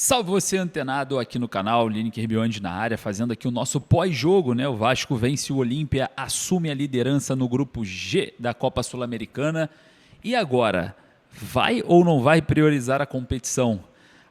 Salve você antenado aqui no canal, Lineker Beyond na área, fazendo aqui o nosso pós-jogo, né? O Vasco vence o Olímpia, assume a liderança no grupo G da Copa Sul-Americana. E agora, vai ou não vai priorizar a competição?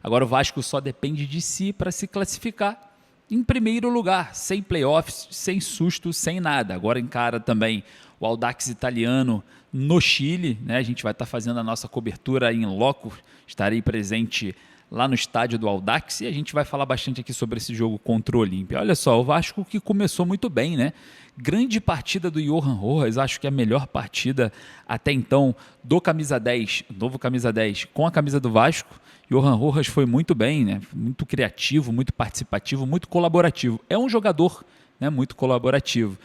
Agora o Vasco só depende de si para se classificar em primeiro lugar, sem playoffs, sem susto, sem nada. Agora encara também o Audax italiano no Chile, né? A gente vai estar fazendo a nossa cobertura em loco, estarei presente lá no estádio do Audax, e a gente vai falar bastante aqui sobre esse jogo contra o Olímpia. Olha só, o Vasco que começou muito bem, né? Grande partida do Johan Rojas, acho que é a melhor partida até então do camisa 10, novo camisa 10, com a camisa do Vasco. Johan Rojas foi muito bem, né? Muito criativo, muito participativo, muito colaborativo. É um jogador, né, muito colaborativo.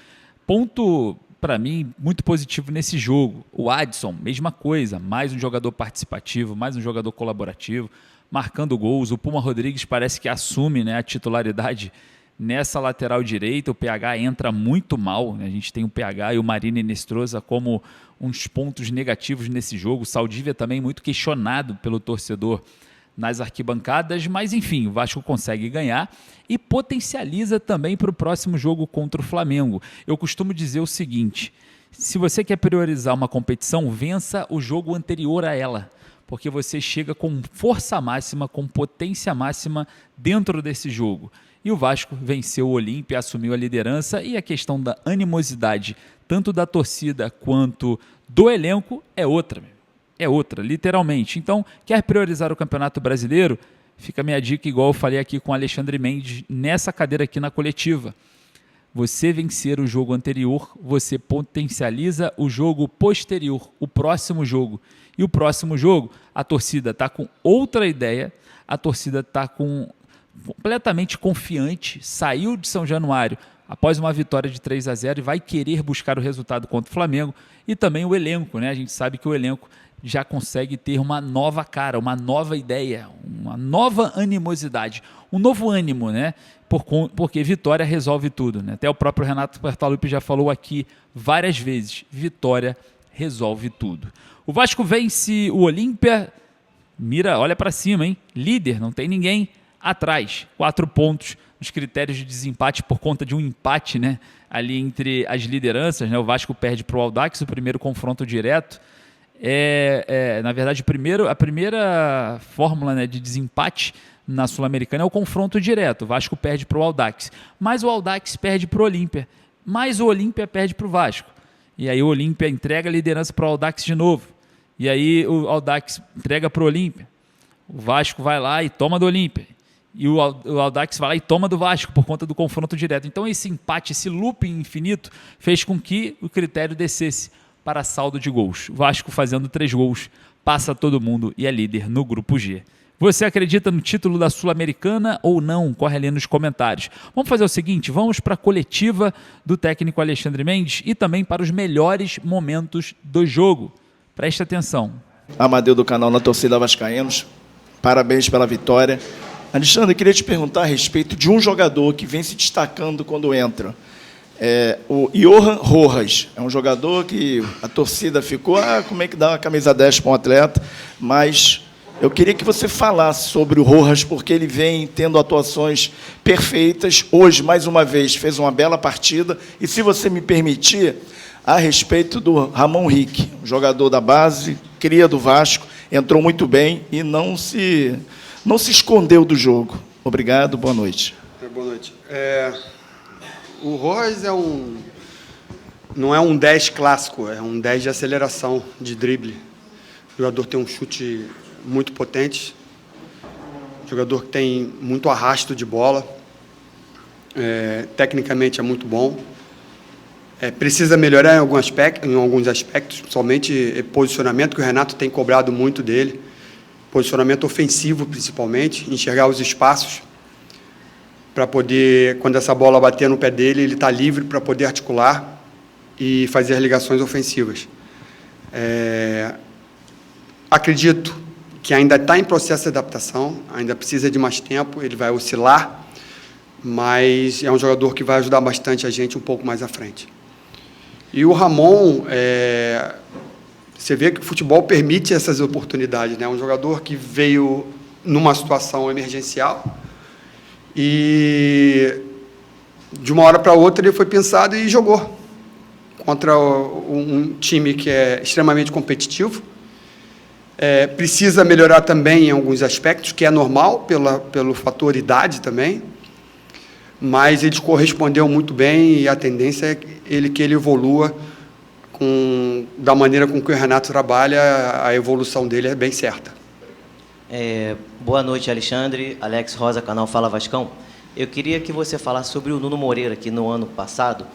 Ponto, para mim, muito positivo nesse jogo. O Adson, mesma coisa, mais um jogador participativo, mais um jogador colaborativo, marcando gols. O Puma Rodrigues parece que assume, né, a titularidade nessa lateral direita. O PH entra muito mal, né? A gente tem o PH e o Marini Nestroza como uns pontos negativos nesse jogo. O Saldívia também muito questionado pelo torcedor nas arquibancadas, mas enfim, o Vasco consegue ganhar e potencializa também para o próximo jogo contra o Flamengo. Eu costumo dizer o seguinte: se você quer priorizar uma competição, vença o jogo anterior a ela, porque você chega com força máxima, com potência máxima dentro desse jogo. E o Vasco venceu o Olímpia, assumiu a liderança, e a questão da animosidade, tanto da torcida quanto do elenco, é outra. É outra, literalmente. Então, quer priorizar o Campeonato Brasileiro? Fica a minha dica, igual eu falei aqui com o Alexandre Mendes, nessa cadeira aqui na coletiva. Você vencer o jogo anterior, você potencializa o jogo posterior, o próximo jogo. E o próximo jogo, a torcida está com outra ideia, a torcida está completamente confiante, saiu de São Januário após uma vitória de 3-0 e vai querer buscar o resultado contra o Flamengo. E também o elenco, né? A gente sabe que o elenco já consegue ter uma nova cara, uma nova ideia, uma nova animosidade, um novo ânimo, né? Porque vitória resolve tudo, né? Até o próprio Renato Portaluppi já falou aqui várias vezes: vitória resolve tudo. O Vasco vence o Olímpia, mira, olha para cima, hein? Líder, não tem ninguém atrás. 4 pontos nos critérios de desempate por conta de um empate, né, ali entre as lideranças, né? O Vasco perde para o Audax o primeiro confronto direto. Na verdade, a primeira fórmula, né, de desempate na Sul-Americana é o confronto direto. O Vasco perde para o Audax, mas o Audax perde para o Olímpia, mas o Olímpia perde para o Vasco. E aí o Olímpia entrega a liderança para o Audax de novo. E aí o Audax entrega para o Olímpia. O Vasco vai lá e toma do Olímpia. E o Audax vai lá e toma do Vasco por conta do confronto direto. Então esse empate, esse looping infinito, fez com que o critério descesse para saldo de gols. O Vasco fazendo 3 gols, passa todo mundo e é líder no grupo G. Você acredita no título da Sul-Americana ou não? Corre ali nos comentários. Vamos fazer o seguinte, vamos para a coletiva do técnico Alexandre Mendes e também para os melhores momentos do jogo. Preste atenção. Amadeu do canal Na Torcida Vascaínos, parabéns pela vitória. Alexandre, eu queria te perguntar a respeito de um jogador que vem se destacando quando entra. O Johan Rojas é um jogador que a torcida ficou, como é que dá uma camisa 10 para um atleta, mas eu queria que você falasse sobre o Rojas, porque ele vem tendo atuações perfeitas. Hoje, mais uma vez, fez uma bela partida. E, se você me permitir, a respeito do Ramon Rick, um jogador da base, cria do Vasco, entrou muito bem e não se escondeu do jogo. Obrigado, boa noite. Boa noite. O Rojas não é um 10 clássico, é um 10 de aceleração, de drible. O jogador tem um chute muito potente, jogador que tem muito arrasto de bola, tecnicamente é muito bom. Precisa melhorar em alguns aspectos, principalmente posicionamento, que o Renato tem cobrado muito dele. Posicionamento ofensivo, principalmente, enxergar os espaços para poder, quando essa bola bater no pé dele, ele está livre para poder articular e fazer as ligações ofensivas. Acredito que ainda está em processo de adaptação, ainda precisa de mais tempo, ele vai oscilar, mas é um jogador que vai ajudar bastante a gente um pouco mais à frente. E o Ramon, você vê que o futebol permite essas oportunidades, né? Um jogador que veio numa situação emergencial, e de uma hora para outra ele foi pensado e jogou contra um time que é extremamente competitivo. Precisa melhorar também em alguns aspectos, que é normal pelo fator idade também, mas ele correspondeu muito bem e a tendência é que ele evolua da maneira com que o Renato trabalha. A evolução dele é bem certa. Boa noite, Alexandre. Alex Rosa, canal Fala Vascão. Eu queria que você falasse sobre o Nuno Moreira, que no ano passado,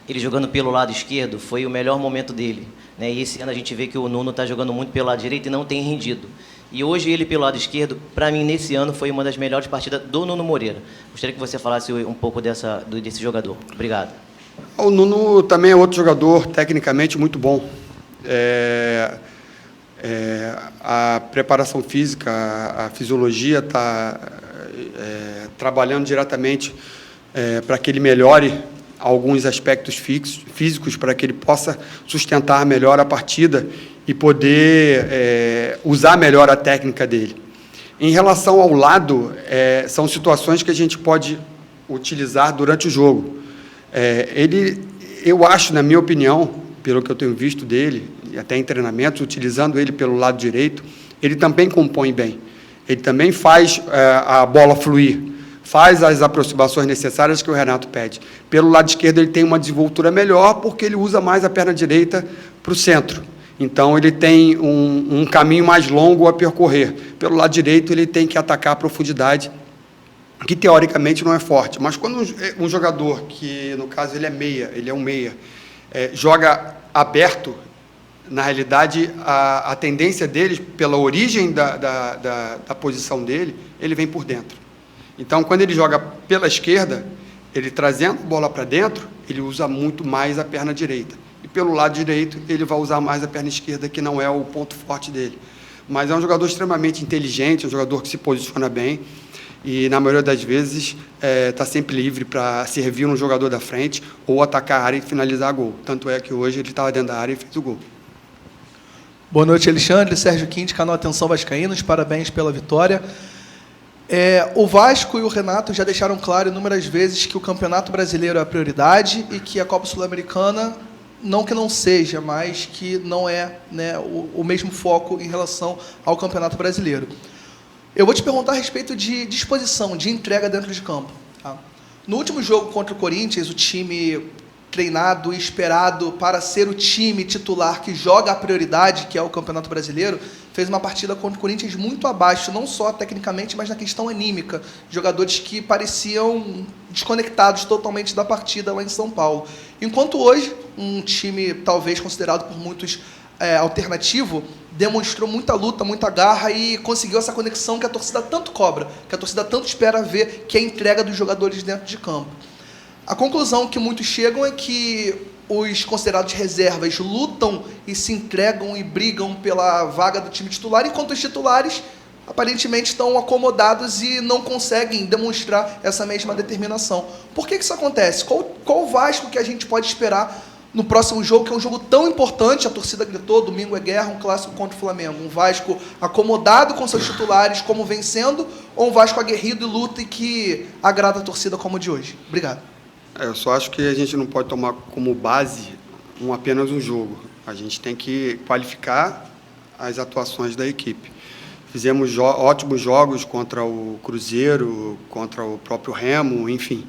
ele jogando pelo lado esquerdo, foi o melhor momento dele, né? E esse ano a gente vê que o Nuno está jogando muito pelo lado direito e não tem rendido. E hoje ele pelo lado esquerdo, para mim, nesse ano, foi uma das melhores partidas do Nuno Moreira. Gostaria que você falasse um pouco desse jogador. Obrigado. O Nuno também é outro jogador tecnicamente muito bom. A preparação física, a fisiologia está trabalhando diretamente para que ele melhore alguns aspectos físicos, para que ele possa sustentar melhor a partida e poder usar melhor a técnica dele. Em relação ao lado, são situações que a gente pode utilizar durante o jogo. Eu acho, na minha opinião, pelo que eu tenho visto dele, e até em treinamentos, utilizando ele pelo lado direito, ele também compõe bem. Ele também faz a bola fluir, faz as aproximações necessárias que o Renato pede. Pelo lado esquerdo, ele tem uma desenvoltura melhor, porque ele usa mais a perna direita para o centro. Então, ele tem um caminho mais longo a percorrer. Pelo lado direito, ele tem que atacar a profundidade, que teoricamente não é forte. Mas quando um jogador, que no caso ele é um meia, joga aberto, na realidade, a tendência dele, pela origem da posição dele, ele vem por dentro. Então, quando ele joga pela esquerda, ele trazendo a bola para dentro, ele usa muito mais a perna direita. E pelo lado direito, ele vai usar mais a perna esquerda, que não é o ponto forte dele. Mas é um jogador extremamente inteligente, um jogador que se posiciona bem e, na maioria das vezes, está sempre livre para servir um jogador da frente ou atacar a área e finalizar gol. Tanto é que hoje ele estava dentro da área e fez o gol. Boa noite, Alexandre. Sérgio Quinte, canal Atenção Vascaínos. Parabéns pela vitória. O Vasco e o Renato já deixaram claro inúmeras vezes que o Campeonato Brasileiro é a prioridade e que a Copa Sul-Americana, não que não seja, mas que não é, né, o mesmo foco em relação ao Campeonato Brasileiro. Eu vou te perguntar a respeito de disposição, de entrega dentro de campo. Tá? No último jogo contra o Corinthians, o time treinado e esperado para ser o time titular que joga a prioridade, que é o Campeonato Brasileiro, fez uma partida contra o Corinthians muito abaixo, não só tecnicamente, mas na questão anímica. Jogadores que pareciam desconectados totalmente da partida lá em São Paulo. Enquanto hoje, um time talvez considerado por muitos alternativo, demonstrou muita luta, muita garra e conseguiu essa conexão que a torcida tanto cobra, que a torcida tanto espera ver, que é a entrega dos jogadores dentro de campo. A conclusão que muitos chegam é que os considerados reservas lutam e se entregam e brigam pela vaga do time titular, enquanto os titulares aparentemente estão acomodados e não conseguem demonstrar essa mesma determinação. Por que isso acontece? Qual o Vasco que a gente pode esperar no próximo jogo, que é um jogo tão importante? A torcida gritou, domingo é guerra, um clássico contra o Flamengo. Um Vasco acomodado com seus titulares como vencendo, ou um Vasco aguerrido e luta e que agrada a torcida como o de hoje? Obrigado. Eu só acho que a gente não pode tomar como base apenas um jogo. A gente tem que qualificar as atuações da equipe. Fizemos ótimos jogos contra o Cruzeiro, contra o próprio Remo, enfim.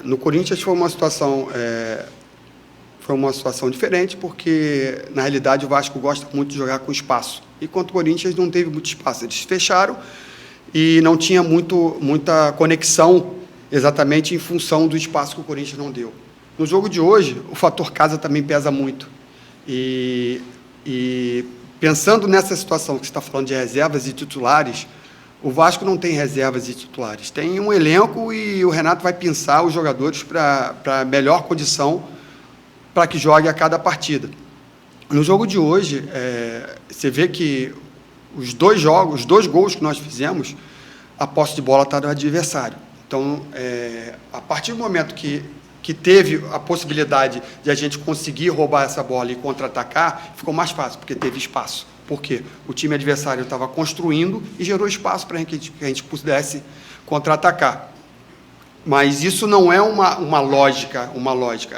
No Corinthians foi uma situação diferente, porque, na realidade, o Vasco gosta muito de jogar com espaço. E contra o Corinthians não teve muito espaço. Eles fecharam e não tinha muita conexão, exatamente em função do espaço que o Corinthians não deu. No jogo de hoje, o fator casa também pesa muito. E pensando nessa situação que você está falando de reservas e titulares, o Vasco não tem reservas e titulares. Tem um elenco e o Renato vai pensar os jogadores para melhor condição para que jogue a cada partida. No jogo de hoje, você vê que os dois gols que nós fizemos, a posse de bola está do adversário. Então, a partir do momento que que teve a possibilidade de a gente conseguir roubar essa bola e contra-atacar, ficou mais fácil, porque teve espaço. Por quê? O time adversário estava construindo e gerou espaço para que a gente pudesse contra-atacar. Mas isso não é uma lógica.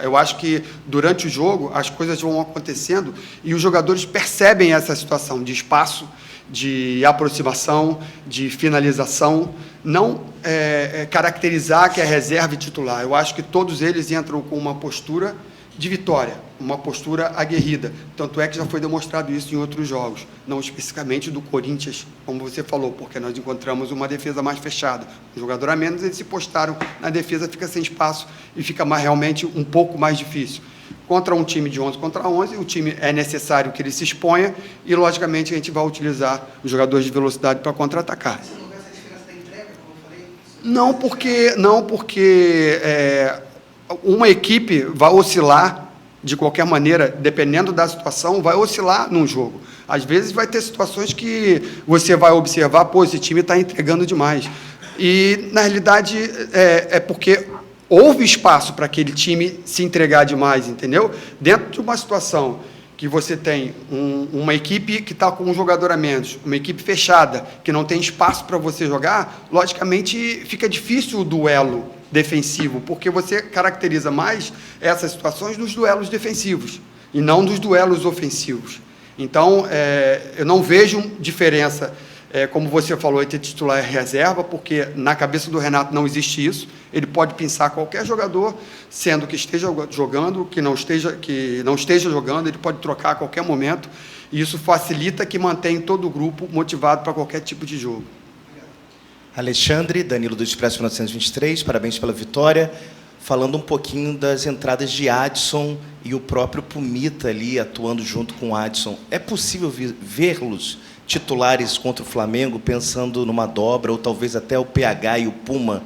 Eu acho que, durante o jogo, as coisas vão acontecendo e os jogadores percebem essa situação de espaço, de aproximação, de finalização, não caracterizar que é reserva e titular. Eu acho que todos eles entram com uma postura de vitória, uma postura aguerrida. Tanto é que já foi demonstrado isso em outros jogos, não especificamente do Corinthians, como você falou, porque nós encontramos uma defesa mais fechada. Um jogador a menos, eles se postaram na defesa, fica sem espaço e fica realmente um pouco mais difícil. Contra um time de 11 contra 11, o time é necessário que ele se exponha e, logicamente, a gente vai utilizar os jogadores de velocidade para contra-atacar. Você não vê essa diferença da entrega, como eu falei? Não, porque uma equipe vai oscilar de qualquer maneira, dependendo da situação, vai oscilar num jogo. Às vezes vai ter situações que você vai observar, esse time está entregando demais. E, na realidade, é porque houve espaço para aquele time se entregar demais, entendeu? Dentro de uma situação que você tem uma equipe que está com um jogador a menos, uma equipe fechada, que não tem espaço para você jogar, logicamente fica difícil o duelo defensivo, porque você caracteriza mais essas situações dos duelos defensivos e não dos duelos ofensivos. Então, eu não vejo diferença, como você falou, entre titular e reserva, porque na cabeça do Renato não existe isso. Ele pode pensar qualquer jogador, sendo que esteja jogando, que não esteja jogando, ele pode trocar a qualquer momento, e isso facilita que mantém todo o grupo motivado para qualquer tipo de jogo. Alexandre, Danilo do Expresso 1923, parabéns pela vitória. Falando um pouquinho das entradas de Adson e o próprio Pumita ali atuando junto com o Adson. É possível vê-los titulares contra o Flamengo, pensando numa dobra, ou talvez até o PH e o Puma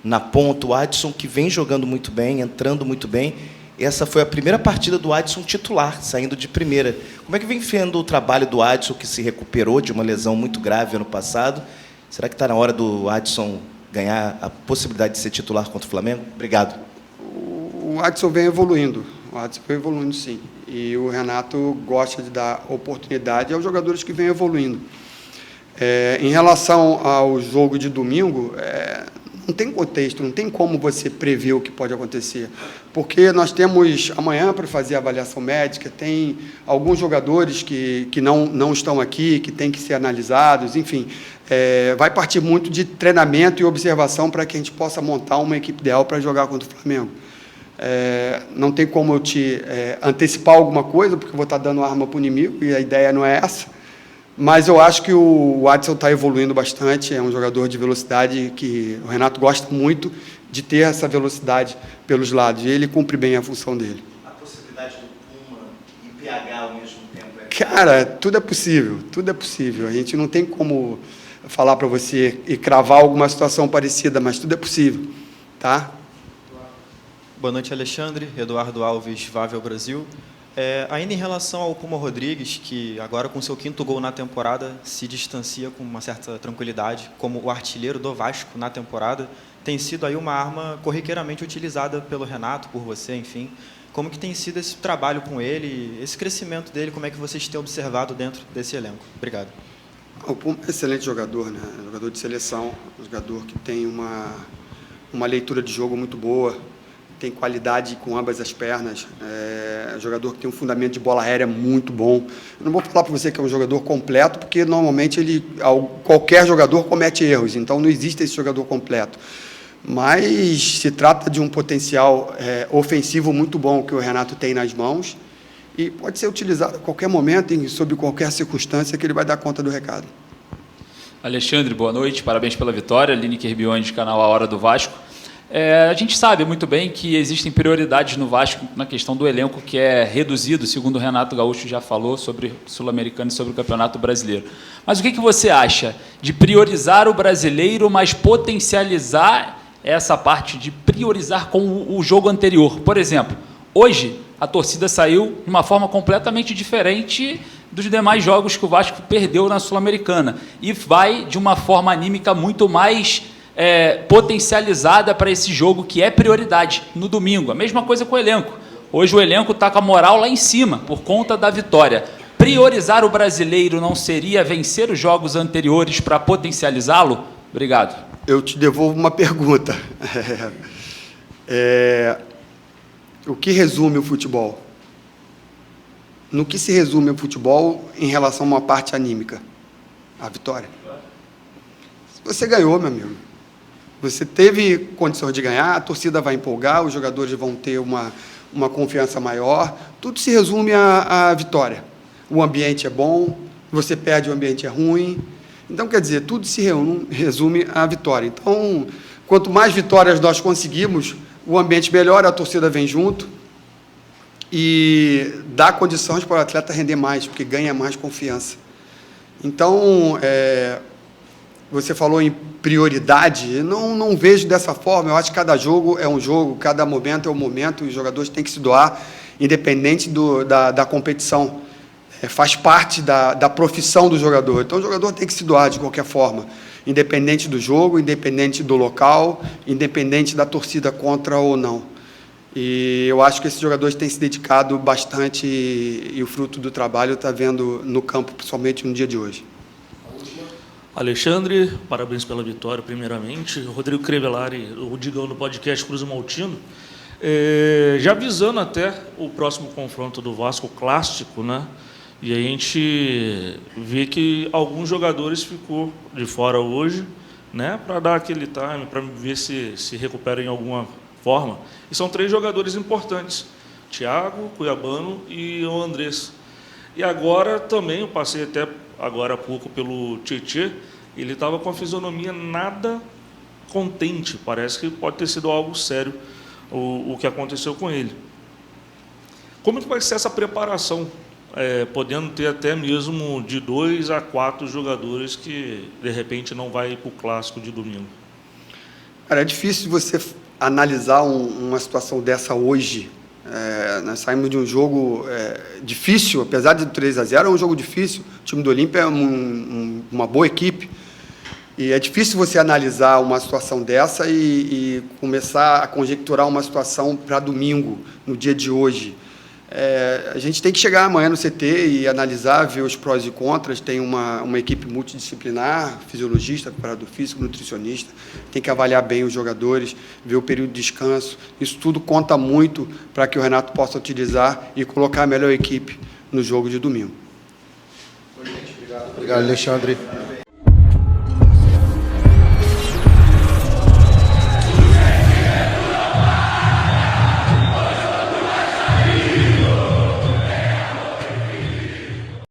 na ponta? O Adson, que vem jogando muito bem, entrando muito bem. Essa foi a primeira partida do Adson titular, saindo de primeira. Como é que vem vendo o trabalho do Adson, que se recuperou de uma lesão muito grave ano passado? Será que está na hora do Adson ganhar a possibilidade de ser titular contra o Flamengo? Obrigado. O Adson vem evoluindo. O Adson vem evoluindo, sim. E o Renato gosta de dar oportunidade aos jogadores que vêm evoluindo. Em relação ao jogo de domingo, não tem contexto, não tem como você prever o que pode acontecer. Porque nós temos amanhã para fazer a avaliação médica, tem alguns jogadores que não estão aqui, que têm que ser analisados, enfim. Vai partir muito de treinamento e observação para que a gente possa montar uma equipe ideal para jogar contra o Flamengo. Não tem como eu te antecipar alguma coisa, porque eu vou estar dando arma para o inimigo, e a ideia não é essa. Mas eu acho que o Adson está evoluindo bastante, é um jogador de velocidade que o Renato gosta muito de ter essa velocidade pelos lados, e ele cumpre bem a função dele. A possibilidade do Puma e PH ao mesmo tempo Cara, tudo é possível. A gente não tem como falar para você e cravar alguma situação parecida, mas tudo é possível, tá? Boa noite, Alexandre. Eduardo Alves, Vável Brasil. Ainda em relação ao Puma Rodrigues, que agora com seu 5º gol na temporada se distancia com uma certa tranquilidade, como o artilheiro do Vasco na temporada, tem sido aí uma arma corriqueiramente utilizada pelo Renato, por você, enfim. Como que tem sido esse trabalho com ele, esse crescimento dele, como é que vocês têm observado dentro desse elenco? Obrigado. O Puma é um excelente jogador, né? Jogador de seleção, um jogador que tem uma leitura de jogo muito boa, tem qualidade com ambas as pernas, é um jogador que tem um fundamento de bola aérea muito bom. Eu não vou falar para você que é um jogador completo, porque normalmente qualquer jogador comete erros, então não existe esse jogador completo. Mas se trata de um potencial ofensivo muito bom que o Renato tem nas mãos e pode ser utilizado a qualquer momento e sob qualquer circunstância que ele vai dar conta do recado. Alexandre, boa noite, parabéns pela vitória. Lineker Herbione, canal A Hora do Vasco. A gente sabe muito bem que existem prioridades no Vasco na questão do elenco, que é reduzido, segundo o Renato Gaúcho já falou, sobre Sul-Americano e sobre o Campeonato Brasileiro. Mas o que você acha de priorizar o brasileiro, mas potencializar essa parte de priorizar com o jogo anterior? Por exemplo, hoje a torcida saiu de uma forma completamente diferente dos demais jogos que o Vasco perdeu na Sul-Americana e vai de uma forma anímica muito mais potencializada para esse jogo que é prioridade no domingo. A mesma coisa com o elenco. Hoje o elenco está com a moral lá em cima por conta da vitória. Priorizar o brasileiro não seria vencer os jogos anteriores para potencializá-lo? Obrigado. Eu te devolvo uma pergunta. O que resume o futebol? No que se resume o futebol em relação a uma parte anímica? A vitória. Você ganhou, meu amigo. Você teve condições de ganhar, a torcida vai empolgar, os jogadores vão ter uma confiança maior. Tudo se resume à vitória. O ambiente é bom, você perde, o ambiente é ruim. Então, quer dizer, tudo se resume à vitória. Então, quanto mais vitórias nós conseguimos, o ambiente melhora, a torcida vem junto e dá condições para o atleta render mais, porque ganha mais confiança. Então, você falou em prioridade, não vejo dessa forma. Eu acho que cada jogo é um jogo, cada momento é um momento, e os jogadores têm que se doar, independente da competição. Faz parte da profissão do jogador. Então, o jogador tem que se doar de qualquer forma, independente do jogo, independente do local, independente da torcida contra ou não. E eu acho que esses jogadores têm se dedicado bastante e o fruto do trabalho está vendo no campo, principalmente no dia de hoje. Alexandre, parabéns pela vitória, primeiramente. Rodrigo Crevellari, o Digão do podcast Cruz Maltino. Já visando até o próximo confronto do Vasco clássico, né? E a gente vê que alguns jogadores ficou de fora hoje, né? Para dar aquele time, para ver se recupera em alguma forma. E são 3 jogadores importantes: Thiago, Cuiabano e o Andrés. E agora também, eu passei até agora há pouco pelo Tietê, ele estava com a fisionomia nada contente. Parece que pode ter sido algo sério o que aconteceu com ele. Como que vai ser essa preparação? Podendo ter até mesmo de 2 a 4 jogadores que, de repente, não vai para o clássico de domingo. Cara, é difícil você analisar uma situação dessa hoje. Nós saímos de um jogo difícil, apesar de 3-0, é um jogo difícil. O time do Olímpia é uma boa equipe. E é difícil você analisar uma situação dessa e começar a conjecturar uma situação para domingo, no dia de hoje. A gente tem que chegar amanhã no CT e analisar, ver os prós e contras. Tem uma equipe multidisciplinar, fisiologista, preparador físico, nutricionista. Tem que avaliar bem os jogadores, ver o período de descanso. Isso tudo conta muito para que o Renato possa utilizar e colocar a melhor equipe no jogo de domingo. Obrigado, Alexandre.